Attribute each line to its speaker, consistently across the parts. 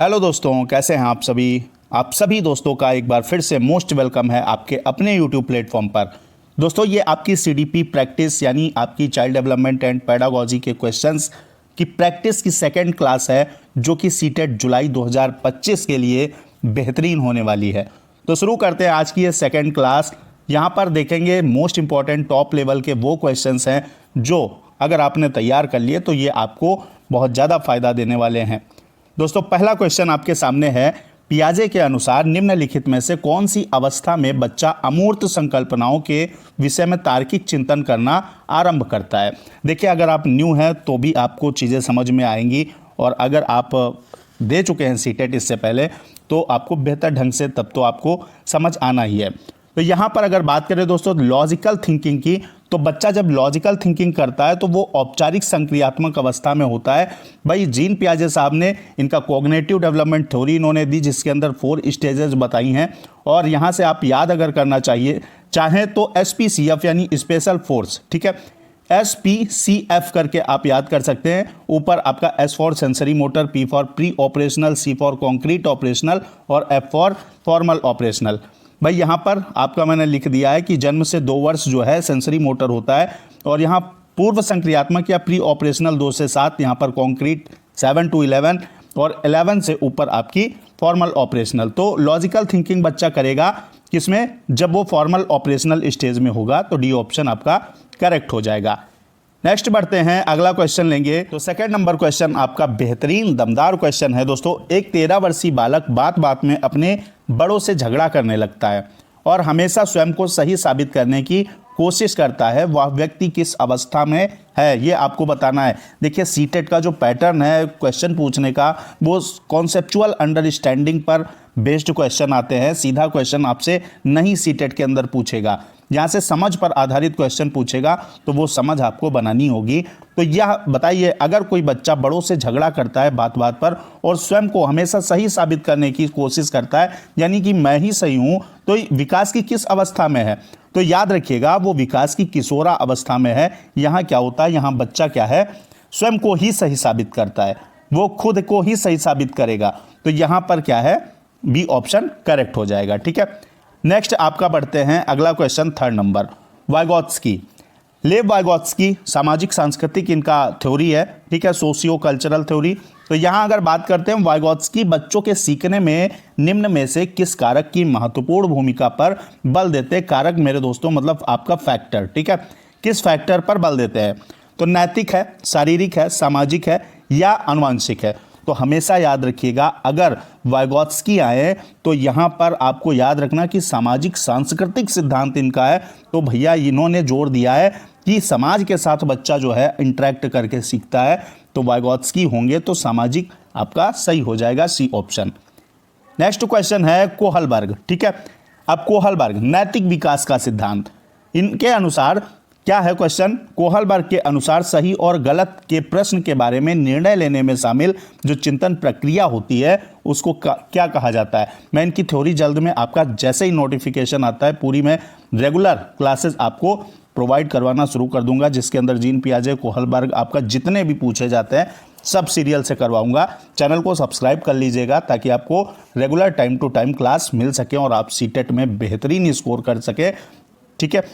Speaker 1: Hello दोस्तों, कैसे हैं आप सभी दोस्तों का एक बार फिर से मोस्ट वेलकम है आपके अपने यूट्यूब प्लेटफॉर्म पर। दोस्तों, ये आपकी सीडीपी प्रैक्टिस यानी आपकी चाइल्ड डेवलपमेंट एंड पेडागोजी के क्वेश्चंस की प्रैक्टिस की सेकंड क्लास है, जो कि सीटेट जुलाई 2025 के लिए बेहतरीन होने वाली है। तो शुरू करते हैं आज की ये सेकंड क्लास। यहाँ पर देखेंगे मोस्ट इंपॉर्टेंट टॉप लेवल के वो क्वेश्चंस हैं जो अगर आपने तैयार कर लिए तो ये आपको बहुत ज़्यादा फायदा देने वाले हैं। दोस्तों, पहला क्वेश्चन आपके सामने है, पियाजे के अनुसार निम्नलिखित में से कौन सी अवस्था में बच्चा अमूर्त संकल्पनाओं के विषय में तार्किक चिंतन करना आरंभ करता है। देखिए, अगर आप न्यू हैं तो भी आपको चीज़ें समझ में आएंगी, और अगर आप दे चुके हैं सीटेट इससे पहले तो आपको बेहतर ढंग से तब तो आपको समझ आना ही है। तो यहाँ पर अगर बात करें दोस्तों लॉजिकल थिंकिंग की, तो बच्चा जब लॉजिकल थिंकिंग करता है तो वो औपचारिक संक्रियात्मक अवस्था में होता है। भाई, जीन पियाजे साहब ने इनका कॉग्निटिव डेवलपमेंट थ्योरी इन्होंने दी, जिसके अंदर 4 स्टेजेस बताई हैं। और यहाँ से आप याद अगर करना चाहें तो SPCF यानी स्पेशल फोर्स, ठीक है, SPCF करके आप याद कर सकते हैं। ऊपर आपका S for sensory motor, P for pre operational, C for concrete operational और F फॉर फॉर्मल ऑपरेशनल। भाई, यहाँ पर आपका मैंने लिख दिया है कि जन्म से 2 वर्ष जो है सेंसरी मोटर होता है, और यहाँ पूर्व संक्रियात्मक या प्री ऑपरेशनल 2 से 7, यहाँ पर कॉन्क्रीट 7 to 11 और 11 से ऊपर आपकी फॉर्मल ऑपरेशनल। तो लॉजिकल थिंकिंग बच्चा करेगा किसमें, जब वो फॉर्मल ऑपरेशनल स्टेज में होगा। तो डी ऑप्शन आपका करेक्ट हो जाएगा। नेक्स्ट बढ़ते हैं, अगला क्वेश्चन लेंगे। तो सेकंड नंबर क्वेश्चन आपका बेहतरीन दमदार क्वेश्चन है दोस्तों। एक 13 वर्षीय बालक बात बात में अपने बड़ों से झगड़ा करने लगता है और हमेशा स्वयं को सही साबित करने की कोशिश करता है। वह व्यक्ति किस अवस्था में है, ये आपको बताना है। देखिए, सीटेट का जो पैटर्न है क्वेश्चन पूछने का, वो कॉन्सेप्चुअल अंडरस्टैंडिंग पर बेस्ड क्वेश्चन आते हैं। सीधा क्वेश्चन आपसे नहीं सीटेट के अंदर पूछेगा। यहाँ से समझ पर आधारित क्वेश्चन पूछेगा, तो वो समझ आपको बनानी होगी। तो यह बताइए, अगर कोई बच्चा बड़ों से झगड़ा करता है बात बात पर और स्वयं को हमेशा सही साबित करने की कोशिश करता है, यानी कि मैं ही सही हूँ, तो विकास की किस अवस्था में है? तो याद रखिएगा, वो विकास की किशोरा अवस्था में है। यहाँ क्या होता है, यहाँ बच्चा क्या है, स्वयं को ही सही साबित करता है, वो खुद को ही सही साबित करेगा। तो यहाँ पर क्या है, बी ऑप्शन करेक्ट हो जाएगा। ठीक है, नेक्स्ट आपका बढ़ते हैं अगला क्वेश्चन, थर्ड नंबर, वाइगोत्स्की। लेव वाइगोत्स्की सामाजिक सांस्कृतिक इनका थ्योरी है, ठीक है, सोशियो कल्चरल थ्योरी। तो यहाँ अगर बात करते हैं, वाइगोत्स्की बच्चों के सीखने में निम्न में से किस कारक की महत्वपूर्ण भूमिका पर बल देते हैं? कारक मेरे दोस्तों मतलब आपका फैक्टर, ठीक है, किस फैक्टर पर बल देते हैं? तो नैतिक है, शारीरिक है, सामाजिक है या आनुवंशिक है। तो हमेशा याद रखिएगा, अगर वाइगोत्स्की आए तो यहाँ पर आपको याद रखना कि सामाजिक सांस्कृतिक सिद्धांत इनका है। तो भैया, इन्होंने जोर दिया है कि समाज के साथ बच्चा जो है इंटरेक्ट करके सीखता है। तो वाइगोत्स्की होंगे तो सामाजिक आपका सही हो जाएगा, सी ऑप्शन। नेक्स्ट क्वेश्चन है कोहलबर्ग, ठीक है। अब कोहलबर्ग नैतिक विकास का सिद्धांत, इनके अनुसार क्या है क्वेश्चन? कोहलबर्ग के अनुसार सही और गलत के प्रश्न के बारे में निर्णय लेने में शामिल जो चिंतन प्रक्रिया होती है उसको क्या कहा जाता है? मैं इनकी थ्योरी जल्द में आपका जैसे ही नोटिफिकेशन आता है पूरी मैं रेगुलर क्लासेस आपको प्रोवाइड करवाना शुरू कर दूंगा, जिसके अंदर जीन पियाजे, कोहलबर्ग आपका जितने भी पूछे जाते हैं सब सीरियल से करवाऊंगा। चैनल को सब्सक्राइब कर लीजिएगा ताकि आपको regular time to time class मिल सके और आप सीटेट में बेहतरीन स्कोर कर सके, ठीक है।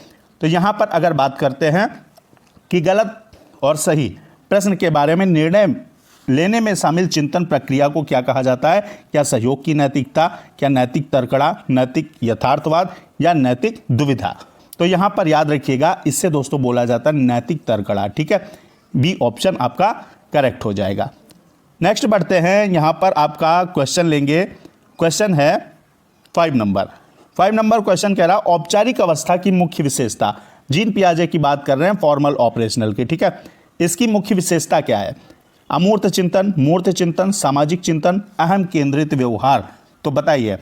Speaker 1: तो यहाँ पर अगर बात करते हैं कि गलत और सही प्रश्न के बारे में निर्णय लेने में शामिल चिंतन प्रक्रिया को क्या कहा जाता है? क्या सहयोग की नैतिकता, क्या नैतिक तर्कड़ा, नैतिक यथार्थवाद या नैतिक दुविधा? तो यहाँ पर याद रखिएगा, इससे दोस्तों बोला जाता है नैतिक तर्कड़ा, ठीक है, बी ऑप्शन आपका करेक्ट हो जाएगा। नेक्स्ट बढ़ते हैं, यहाँ पर आपका क्वेश्चन लेंगे। क्वेश्चन है 5 नंबर क्वेश्चन कह रहा है औपचारिक अवस्था की मुख्य विशेषता। जीन पियाजे की बात कर रहे हैं, फॉर्मल ऑपरेशनल की, ठीक है। इसकी मुख्य विशेषता क्या है? अमूर्त चिंतन, मूर्त चिंतन, सामाजिक चिंतन, अहम केंद्रित व्यवहार। तो बताइए,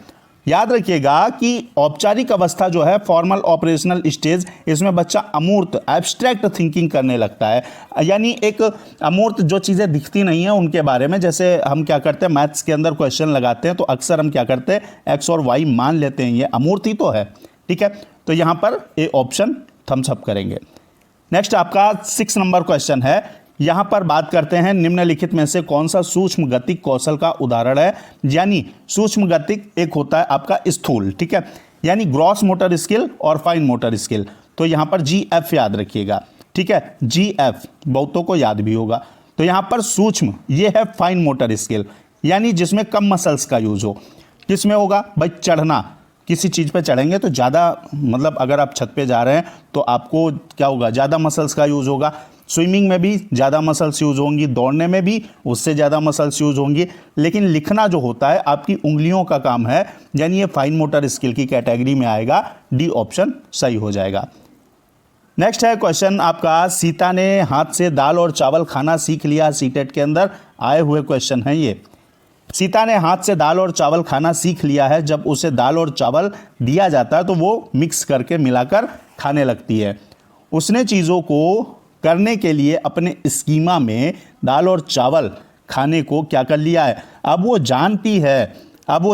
Speaker 1: याद रखिएगा कि औपचारिक अवस्था जो है फॉर्मल ऑपरेशनल स्टेज, इसमें बच्चा अमूर्त एब्स्ट्रैक्ट थिंकिंग करने लगता है, यानी एक अमूर्त जो चीज़ें दिखती नहीं है उनके बारे में। जैसे हम क्या करते हैं, मैथ्स के अंदर क्वेश्चन लगाते हैं तो अक्सर हम क्या करते हैं, एक्स और वाई मान लेते हैं, ये अमूर्त ही तो है, ठीक है। तो यहाँ पर ए ऑप्शन थम्स अप करेंगे। नेक्स्ट आपका 6 नंबर क्वेश्चन है यहां पर बात करते हैं निम्नलिखित में से कौन सा सूक्ष्म गतिक कौशल का उदाहरण है। यानी सूक्ष्म गतिक एक होता है आपका स्थूल, ठीक है, यानी ग्रॉस मोटर स्किल और फाइन मोटर स्किल। तो यहां पर GF याद रखिएगा, ठीक है, GF बहुतों को याद भी होगा। तो यहां पर सूक्ष्म ये है फाइन मोटर स्किल, यानी जिसमें कम मसल्स का यूज हो। किसमें होगा भाई? चढ़ना, किसी चीज़ पे चढ़ेंगे तो ज़्यादा, मतलब अगर आप छत पे जा रहे हैं तो आपको क्या होगा? ज़्यादा मसल्स का यूज़ होगा। स्विमिंग में भी ज़्यादा मसल्स यूज़ होंगी, दौड़ने में भी उससे ज़्यादा मसल्स यूज़ होंगी। लेकिन लिखना जो होता है आपकी उंगलियों का काम है, यानी ये फाइन मोटर स्किल की कैटेगरी में आएगा। डी ऑप्शन सही हो जाएगा। नेक्स्ट है क्वेश्चन आपका, सीता ने हाथ से दाल और चावल खाना सीख लिया। सीटेट के अंदर आए हुए क्वेश्चन है ये। सीता ने हाथ से दाल और चावल खाना सीख लिया है। जब उसे दाल और चावल दिया जाता है तो वो मिक्स करके मिलाकर खाने लगती है। उसने चीज़ों को करने के लिए अपने स्कीमा में दाल और चावल खाने को क्या कर लिया है? अब वो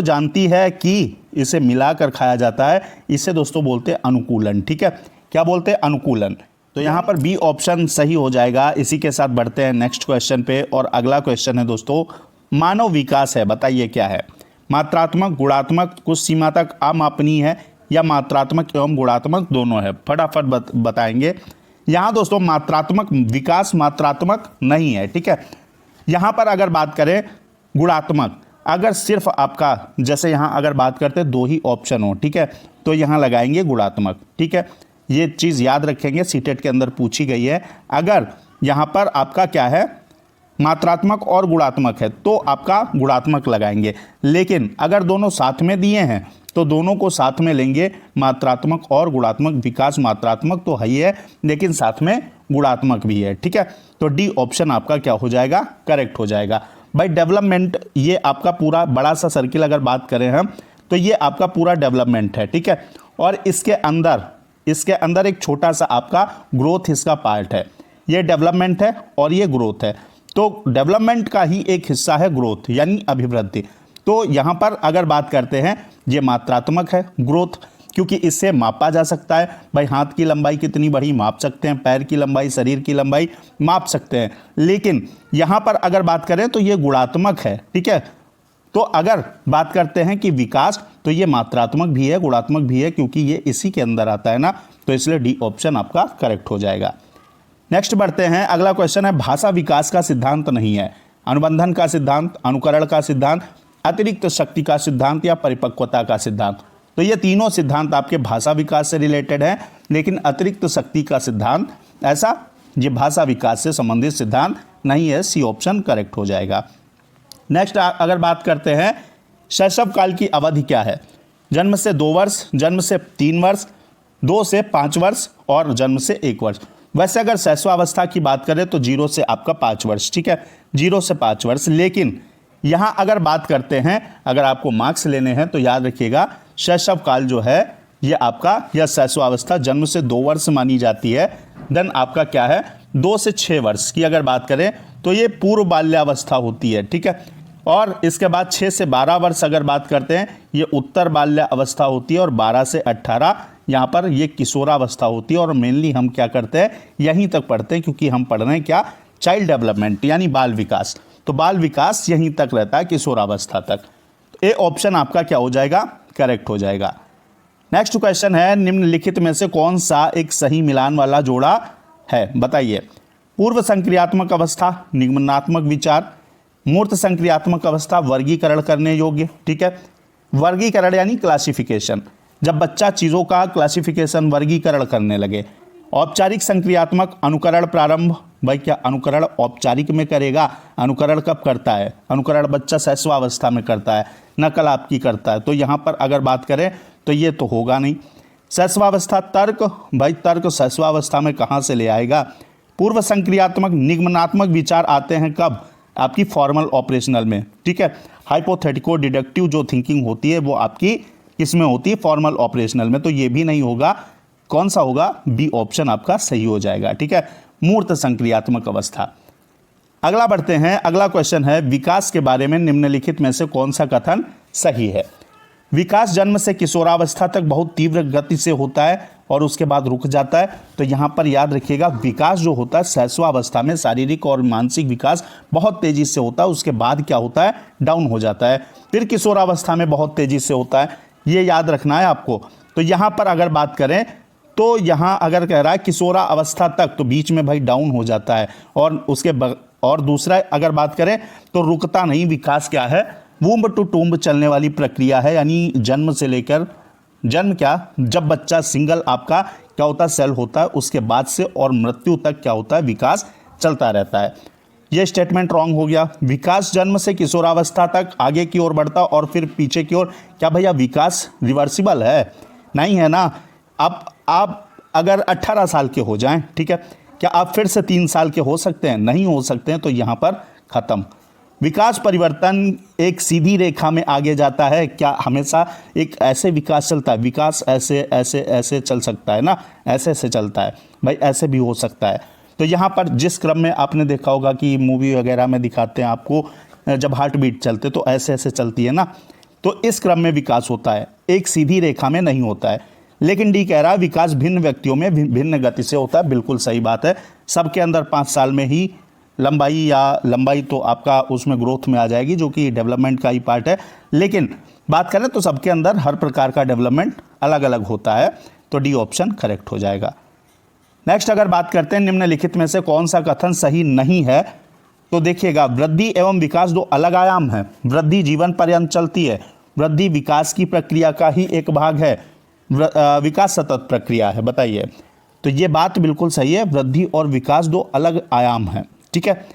Speaker 1: जानती है कि इसे मिलाकर खाया जाता है। इसे दोस्तों बोलते हैं अनुकूलन, ठीक है। क्या बोलते हैं? अनुकूलन। तो यहाँ पर बी ऑप्शन सही हो जाएगा। इसी के साथ बढ़ते हैं नेक्स्ट क्वेश्चन पे, और अगला क्वेश्चन है दोस्तों, मानव विकास है। बताइए क्या है? मात्रात्मक, गुणात्मक, कुछ सीमा तक अमापनीय है, या मात्रात्मक एवं गुणात्मक दोनों है? फटाफट बताएंगे। यहाँ दोस्तों मात्रात्मक विकास मात्रात्मक नहीं है, ठीक है। यहाँ पर अगर बात करें गुणात्मक, अगर सिर्फ आपका जैसे यहाँ अगर बात करते हैं दो ही ऑप्शन हो, ठीक है, तो यहाँ लगाएंगे गुणात्मक, ठीक है। ये चीज़ याद रखेंगे, सीटेट के अंदर पूछी गई है। अगर यहाँ पर आपका क्या है, मात्रात्मक और गुणात्मक है, तो आपका गुणात्मक लगाएंगे। लेकिन अगर दोनों साथ में दिए हैं तो दोनों को साथ में लेंगे, मात्रात्मक और गुणात्मक। विकास मात्रात्मक तो है ही है, लेकिन साथ में गुणात्मक भी है, ठीक है। तो डी ऑप्शन आपका क्या हो जाएगा? करेक्ट हो जाएगा। भाई डेवलपमेंट, ये आपका पूरा बड़ा सा सर्किल अगर बात करें हम, तो ये आपका पूरा डेवलपमेंट है, ठीक है। और इसके अंदर एक छोटा सा आपका ग्रोथ इसका पार्ट है। ये डेवलपमेंट है और ये ग्रोथ है। तो डेवलपमेंट का ही एक हिस्सा है ग्रोथ, यानी अभिवृद्धि। तो यहाँ पर अगर बात करते हैं, ये मात्रात्मक है ग्रोथ, क्योंकि इससे मापा जा सकता है। भाई हाथ की लंबाई कितनी बढ़ी माप सकते हैं, पैर की लंबाई, शरीर की लंबाई माप सकते हैं। लेकिन यहाँ पर अगर बात करें तो ये गुणात्मक है, ठीक है। तो अगर बात करते हैं कि विकास, तो ये मात्रात्मक भी है गुणात्मक भी है, क्योंकि ये इसी के अंदर आता है ना। तो इसलिए डी ऑप्शन आपका करेक्ट हो जाएगा। नेक्स्ट बढ़ते हैं। अगला क्वेश्चन है, भाषा विकास का सिद्धांत नहीं है। अनुबंधन का सिद्धांत, अनुकरण का सिद्धांत, अतिरिक्त शक्ति का सिद्धांत, या परिपक्वता का सिद्धांत। तो ये तीनों सिद्धांत आपके भाषा विकास से रिलेटेड हैं, लेकिन अतिरिक्त शक्ति का सिद्धांत ऐसा ये भाषा विकास से संबंधित सिद्धांत नहीं है। सी ऑप्शन करेक्ट हो जाएगा। नेक्स्ट अगर बात करते हैं, शैशव काल की अवधि क्या है? जन्म से 2 वर्ष, जन्म से 3 वर्ष, 2 से 5 वर्ष और जन्म से 1 वर्ष। वैसे अगर शैशवावस्था की बात करें तो 0 से आपका 5 वर्ष, ठीक है, 0 से 5 वर्ष। लेकिन यहाँ अगर बात करते हैं, अगर आपको मार्क्स लेने हैं तो याद रखिएगा, शैशव काल जो है ये आपका, यह शैशवावस्था जन्म से 2 वर्ष मानी जाती है। देन आपका क्या है, 2 से 6 वर्ष की अगर बात करें तो ये पूर्व बाल्यावस्था होती है, ठीक है। और इसके बाद 6 से 12 वर्ष अगर बात करते हैं, ये उत्तर बाल्यावस्था होती है। और 12 से 18 यहाँ पर ये किशोरावस्था होती है। और मेनली हम क्या करते हैं, यहीं तक पढ़ते हैं, क्योंकि हम पढ़ रहे हैं क्या, चाइल्ड डेवलपमेंट यानी बाल विकास। तो बाल विकास यहीं तक रहता है, किशोरावस्था तक। तो ए ऑप्शन आपका क्या हो जाएगा? करेक्ट हो जाएगा। नेक्स्ट क्वेश्चन है, निम्नलिखित में से कौन सा एक सही मिलान वाला जोड़ा है? बताइए। पूर्व संक्रियात्मक अवस्था, निगमनात्मक विचार, मूर्त संक्रियात्मक अवस्था, वर्गीकरण करने योग्य, ठीक है। वर्गीकरण यानी क्लासिफिकेशन, जब बच्चा चीज़ों का क्लासिफिकेशन वर्गीकरण करने लगे। औपचारिक संक्रियात्मक, अनुकरण प्रारंभ। भाई क्या अनुकरण औपचारिक में करेगा? अनुकरण कब करता है? अनुकरण बच्चा शैशवावस्था में करता है, नकल आपकी करता है। तो यहाँ पर अगर बात करें तो ये तो होगा नहीं। शैशवावस्था तर्क, भाई तर्क शैशवावस्था में कहाँ से ले आएगा? पूर्व संक्रियात्मक, निगमनात्मक विचार आते हैं कब? आपकी फॉर्मल ऑपरेशनल में, ठीक है। हाइपोथेटिको डिडक्टिव जो थिंकिंग होती है वो आपकी किसमें होती है? फॉर्मल ऑपरेशनल में। तो ये भी नहीं होगा। कौन सा होगा? बी ऑप्शन आपका सही हो जाएगा, ठीक है, मूर्त संक्रियात्मक अवस्था। अगला बढ़ते हैं। अगला क्वेश्चन है, विकास के बारे में निम्नलिखित में से कौन सा कथन सही है? विकास जन्म से किशोरावस्था तक बहुत तीव्र गति से होता है और उसके बाद रुक जाता है। तो यहाँ पर याद रखिएगा, विकास जो होता है शैशवावस्था में शारीरिक और मानसिक विकास बहुत तेजी से होता है, उसके बाद क्या होता है, डाउन हो जाता है। फिर किशोरावस्था में बहुत तेजी से होता है, ये याद रखना है आपको। तो यहाँ पर अगर बात करें तो यहाँ अगर कह रहा है किशोरावस्था तक, तो बीच में भाई डाउन हो जाता है। और दूसरा अगर बात करें तो रुकता नहीं, विकास क्या है, वूम्ब टू टूम्ब चलने वाली प्रक्रिया है, यानी जन्म से लेकर जब बच्चा सिंगल आपका क्या होता है, सेल होता है, उसके बाद से और मृत्यु तक क्या होता है, विकास चलता रहता है। ये स्टेटमेंट रॉन्ग हो गया। विकास जन्म से किशोरावस्था तक आगे की ओर बढ़ता और फिर पीछे की ओर, क्या भैया विकास रिवर्सिबल है? नहीं है ना। अब आप अगर 18 साल के हो जाएं, ठीक है, क्या आप फिर से 3 साल के हो सकते हैं? नहीं हो सकते हैं। तो यहाँ पर खत्म। विकास परिवर्तन एक सीधी रेखा में आगे जाता है क्या? हमेशा एक ऐसे विकास चलता है, विकास ऐसे ऐसे ऐसे चल सकता है ना, ऐसे ऐसे चलता है भाई, ऐसे भी हो सकता है। तो यहाँ पर जिस क्रम में आपने देखा होगा कि मूवी वगैरह में दिखाते हैं आपको, जब हार्ट बीट चलते तो ऐसे ऐसे चलती है ना, तो इस क्रम में विकास होता है, एक सीधी रेखा में नहीं होता है। लेकिन डी कह रहा है विकास भिन्न व्यक्तियों में भिन्न गति से होता है। बिल्कुल सही बात है। सबके अंदर 5 साल में ही लंबाई तो आपका उसमें ग्रोथ में आ जाएगी, जो कि डेवलपमेंट का ही पार्ट है। लेकिन बात करें तो सबके अंदर हर प्रकार का डेवलपमेंट अलग अलग होता है। तो डी ऑप्शन करेक्ट हो जाएगा। नेक्स्ट अगर बात करते हैं निम्नलिखित में से कौन सा कथन सही नहीं है, तो देखिएगा, वृद्धि एवं विकास दो अलग आयाम हैं। वृद्धि जीवन पर्यंत चलती है, वृद्धि विकास की प्रक्रिया का ही एक भाग है, विकास सतत प्रक्रिया है। बताइए। तो ये बात बिल्कुल सही है, वृद्धि और विकास दो अलग आयाम हैं, ठीक है।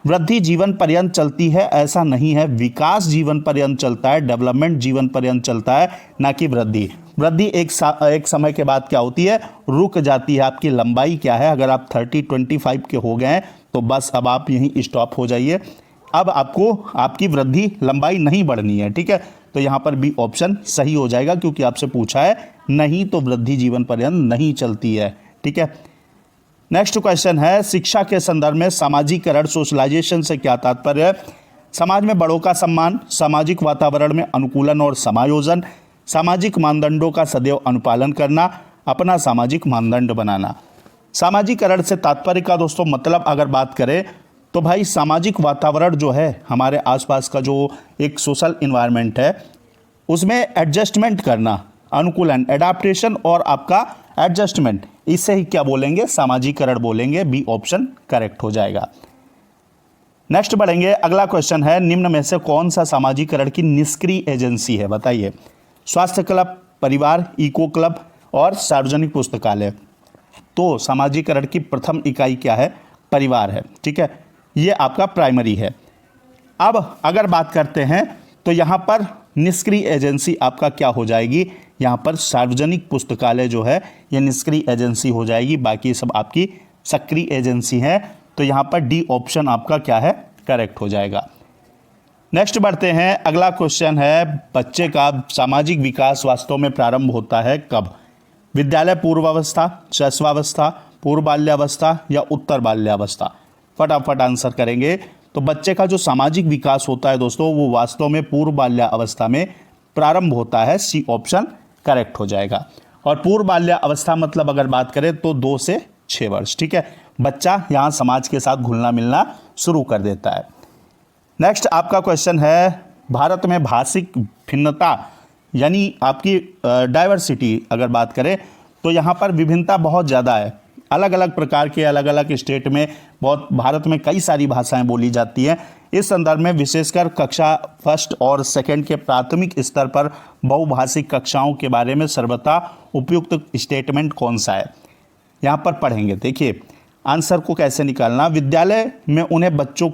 Speaker 1: वृद्धि जीवन पर्यंत चलती है ऐसा नहीं है, विकास जीवन पर्यंत चलता है, डेवलपमेंट जीवन पर्यंत चलता है, ना कि वृद्धि। वृद्धि एक समय के बाद क्या होती है, रुक जाती है। आपकी लंबाई क्या है, अगर आप 30-25 के हो गए हैं तो बस अब आप यहीं स्टॉप हो जाइए। अब आपको आपकी वृद्धि लंबाई नहीं बढ़नी है, ठीक है। तो यहाँ पर बी ऑप्शन सही हो जाएगा, क्योंकि आपसे पूछा है नहीं तो वृद्धि जीवन पर्यंत नहीं चलती है, ठीक है। नेक्स्ट क्वेश्चन है, शिक्षा के संदर्भ में सामाजिकरण सोशलाइजेशन से क्या तात्पर्य है? समाज में बड़ों का सम्मान, सामाजिक वातावरण में अनुकूलन और समायोजन, सामाजिक मानदंडों का सदैव अनुपालन करना, अपना सामाजिक मानदंड बनाना। सामाजिकरण से तात्पर्य का दोस्तों मतलब अगर बात करें तो भाई सामाजिक वातावरण जो है, हमारे आसपास का जो एक सोशल इन्वायरमेंट है, उसमें एडजस्टमेंट करना, अनुकूलन, एडाप्टेशन और आपका एडजस्टमेंट, इसे ही क्या बोलेंगे, सामाजिकरण बोलेंगे। बी ऑप्शन करेक्ट हो जाएगा। नेक्स्ट बढ़ेंगे। अगला क्वेश्चन है, निम्न में से कौन सा सामाजिकरण की निष्क्रिय एजेंसी है? बताइए। स्वास्थ्य क्लब, परिवार, इको क्लब और सार्वजनिक पुस्तकालय। तो सामाजिकरण की प्रथम इकाई क्या है? परिवार है, ठीक है, ये आपका प्राइमरी है। अब अगर बात करते हैं तो यहाँ पर निष्क्रिय एजेंसी आपका क्या हो जाएगी, यहाँ पर सार्वजनिक पुस्तकालय जो है ये निष्क्रिय एजेंसी हो जाएगी, बाकी सब आपकी सक्रिय एजेंसी है। तो यहाँ पर डी ऑप्शन आपका क्या है, करेक्ट हो जाएगा। नेक्स्ट बढ़ते हैं। अगला क्वेश्चन है, बच्चे का सामाजिक विकास वास्तव में प्रारंभ होता है कब? विद्यालय पूर्वावस्था, शैशवावस्था, पूर्व बाल्यावस्था या उत्तर बाल्यावस्था? फटाफट आंसर करेंगे। तो बच्चे का जो सामाजिक विकास होता है दोस्तों, वो वास्तव में पूर्व बाल्यावस्था में प्रारंभ होता है। सी ऑप्शन करेक्ट हो जाएगा। और पूर्व बाल्यावस्था मतलब अगर बात करें तो 2 से 6 वर्ष, ठीक है, बच्चा यहाँ समाज के साथ घुलना मिलना शुरू कर देता है। नेक्स्ट आपका क्वेश्चन है, भारत में भाषिक भिन्नता यानी आपकी डाइवर्सिटी अगर बात करें तो यहाँ पर विभिन्नता बहुत ज़्यादा है। अलग अलग प्रकार के अलग अलग स्टेट में भारत में कई सारी भाषाएं बोली जाती हैं। इस संदर्भ में विशेषकर कक्षा 1 और 2 के प्राथमिक स्तर पर बहुभाषिक कक्षाओं के बारे में सर्वथा उपयुक्त स्टेटमेंट कौन सा है? यहाँ पर पढ़ेंगे। देखिए आंसर को कैसे निकालना। विद्यालय में उन बच्चों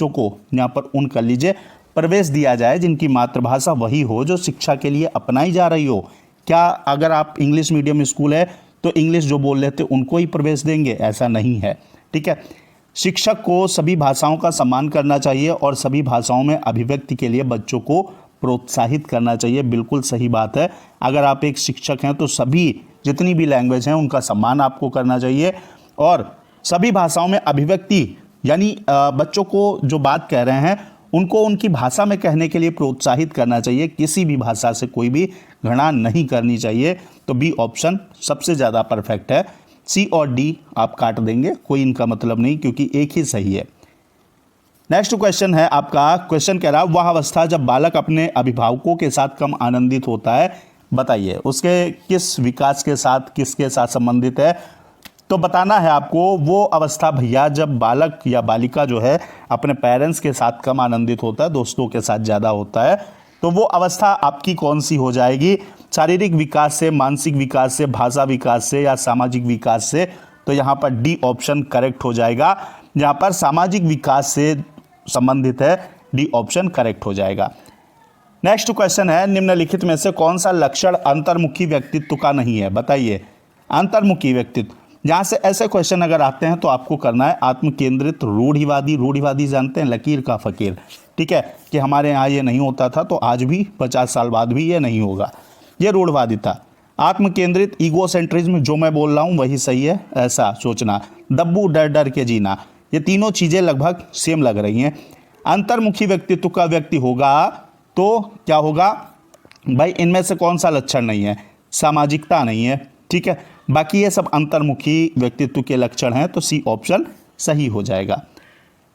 Speaker 1: को यहाँ पर उन कर लीजिए प्रवेश दिया जाए जिनकी मातृभाषा वही हो जो शिक्षा के लिए अपनाई जा रही हो। क्या अगर आप इंग्लिश मीडियम स्कूल है तो इंग्लिश जो बोल रहे थे उनको ही प्रवेश देंगे? ऐसा नहीं है, ठीक है। शिक्षक को सभी भाषाओं का सम्मान करना चाहिए और सभी भाषाओं में अभिव्यक्ति के लिए बच्चों को प्रोत्साहित करना चाहिए। बिल्कुल सही बात है। अगर आप एक शिक्षक हैं तो सभी जितनी भी लैंग्वेज हैं उनका सम्मान आपको करना चाहिए और सभी भाषाओं में अभिव्यक्ति यानी बच्चों को जो बात कह रहे हैं उनको उनकी भाषा में कहने के लिए प्रोत्साहित करना चाहिए, किसी भी भाषा से कोई भी घृणा नहीं करनी चाहिए। तो बी ऑप्शन सबसे ज़्यादा परफेक्ट है। सी और डी आप काट देंगे, कोई इनका मतलब नहीं, क्योंकि एक ही सही है। नेक्स्ट क्वेश्चन है आपका, क्वेश्चन कह रहा है वह अवस्था जब बालक अपने अभिभावकों के साथ कम आनंदित होता है, बताइए उसके किस विकास के साथ, किसके साथ संबंधित है। तो बताना है आपको वो अवस्था भैया जब बालक या बालिका जो है अपने पेरेंट्स के साथ कम आनंदित होता है, दोस्तों के साथ ज़्यादा होता है। तो वो अवस्था आपकी कौन सी हो जाएगी, शारीरिक विकास से, मानसिक विकास से, भाषा विकास से या सामाजिक विकास से। तो यहाँ पर डी ऑप्शन करेक्ट हो जाएगा। यहाँ पर सामाजिक विकास से संबंधित है, डी ऑप्शन करेक्ट हो जाएगा। नेक्स्ट क्वेश्चन है निम्नलिखित में से कौन सा लक्षण अंतर्मुखी व्यक्तित्व का नहीं है, बताइए। अंतर्मुखी व्यक्तित्व, यहाँ से ऐसे क्वेश्चन अगर आते हैं तो आपको करना है आत्मकेंद्रित, रूढ़िवादी। रूढ़िवादी जानते हैं, लकीर का फकीर, ठीक है, कि हमारे यहाँ ये नहीं होता था तो आज भी 50 साल बाद भी ये नहीं होगा, ये रूढ़िवादी था। आत्मकेंद्रित, ईगोसेंट्रिज्म, जो मैं बोल रहा हूँ वही सही है, ऐसा सोचना। दब्बू, डर डर के जीना, ये तीनों चीज़ें लगभग सेम लग रही हैं। अंतर्मुखी व्यक्तित्व का व्यक्ति होगा तो क्या होगा भाई, इनमें से कौन सा लक्षण नहीं है, सामाजिकता नहीं है, ठीक है, बाकी ये सब अंतर्मुखी व्यक्तित्व के लक्षण हैं। तो सी ऑप्शन सही हो जाएगा।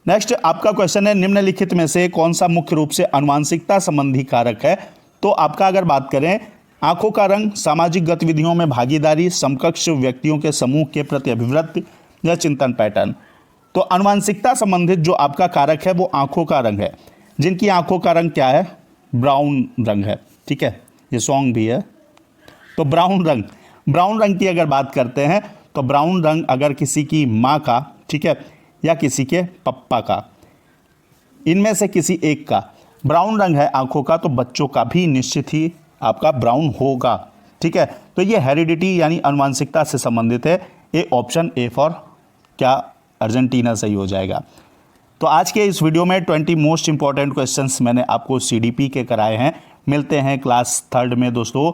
Speaker 1: नेक्स्ट आपका क्वेश्चन है निम्नलिखित में से कौन सा मुख्य रूप से आनुवांशिकता संबंधी कारक है। तो आपका अगर बात करें, आंखों का रंग, सामाजिक गतिविधियों में भागीदारी, समकक्ष व्यक्तियों के समूह के प्रति अभिवृत्ति या चिंतन पैटर्न। तो आनुवांशिकता संबंधित जो आपका कारक है वो आंखों का रंग है। जिनकी आंखों का रंग क्या है, ब्राउन रंग है, ठीक है, ये सॉन्ग भी है। तो ब्राउन रंग की अगर बात करते हैं तो ब्राउन रंग अगर किसी की माँ का, ठीक है, या किसी के पप्पा का, इनमें से किसी एक का ब्राउन रंग है आंखों का, तो बच्चों का भी निश्चित ही आपका ब्राउन होगा, ठीक है। तो ये हेरिडिटी यानी आनुवांशिकता से संबंधित है। ए ऑप्शन, ए फॉर क्या, अर्जेंटीना सही हो जाएगा। तो आज के इस वीडियो में 20 मोस्ट इंपॉर्टेंट क्वेश्चंस मैंने आपको सीडीपी के कराए हैं। मिलते हैं क्लास 3rd में दोस्तों,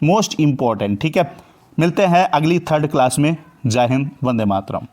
Speaker 1: मोस्ट इंपॉर्टेंट, ठीक है। मिलते हैं अगली 3rd क्लास में। जय हिंद, वंदे मातरम।